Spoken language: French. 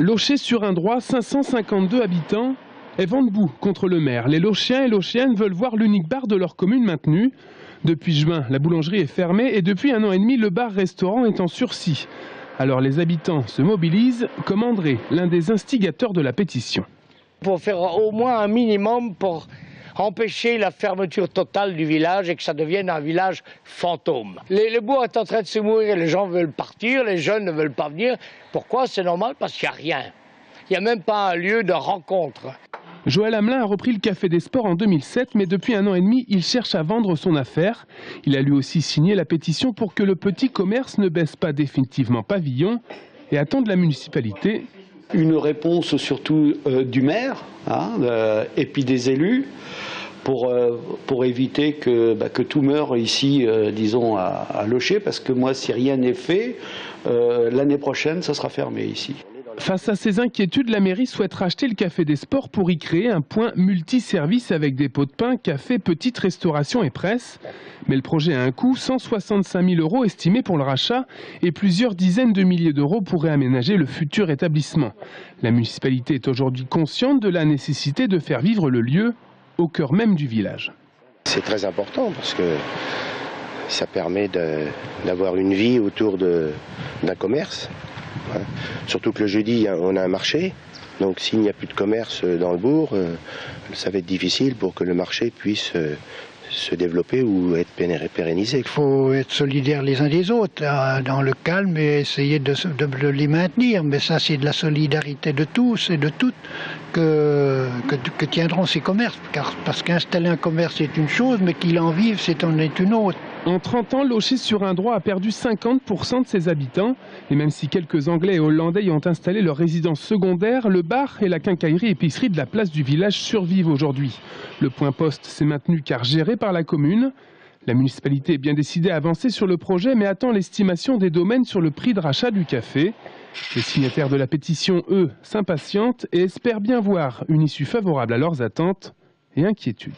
Locher-sur-Indrois, 552 habitants est vent debout contre le maire. Les Lochiens et Lochiennes veulent voir l'unique bar de leur commune maintenu. Depuis juin, la boulangerie est fermée et depuis 1 an et demi, le bar-restaurant est en sursis. Alors les habitants se mobilisent, comme André, l'un des instigateurs de la pétition. Pour faire au moins un minimum pour empêcher la fermeture totale du village et que ça devienne un village fantôme. Le bourg est en train de se mourir, les gens veulent partir, les jeunes ne veulent pas venir. Pourquoi? C'est normal, parce qu'il n'y a rien. Il n'y a même pas un lieu de rencontre. Joël Hamelin a repris le Café des Sports en 2007, mais depuis 1 an et demi, il cherche à vendre son affaire. Il a lui aussi signé la pétition pour que le petit commerce ne baisse pas définitivement pavillon et attend de la municipalité une réponse surtout du maire et puis des élus pour éviter que tout meure ici, disons, à Locher, parce que moi, si rien n'est fait, l'année prochaine, ça sera fermé ici. Face à ces inquiétudes, la mairie souhaite racheter le Café des Sports pour y créer un point multiservice avec des pots de pain, café, petite restauration et presse. Mais le projet a un coût, 165 000 € estimés pour le rachat et plusieurs dizaines de milliers d'euros pour réaménager le futur établissement. La municipalité est aujourd'hui consciente de la nécessité de faire vivre le lieu au cœur même du village. C'est très important parce que ça permet d'avoir une vie autour d'un commerce. Surtout que le jeudi, on a un marché, donc s'il n'y a plus de commerce dans le bourg, ça va être difficile pour que le marché puisse se développer ou être pérennisé. Il faut être solidaires les uns des autres, dans le calme, et essayer de les maintenir. Mais ça, c'est de la solidarité de tous et de toutes que tiendront ces commerces. Parce qu'installer un commerce, c'est une chose, mais qu'il en vive, c'est une autre. En 30 ans, Locher-sur-Indrois a perdu 50% de ses habitants. Et même si quelques Anglais et Hollandais y ont installé leur résidence secondaire, le bar et la quincaillerie-épicerie de la place du village survivent aujourd'hui. Le point poste s'est maintenu car géré par la commune. La municipalité est bien décidée à avancer sur le projet, mais attend l'estimation des domaines sur le prix de rachat du café. Les signataires de la pétition, eux, s'impatientent et espèrent bien voir une issue favorable à leurs attentes et inquiétudes.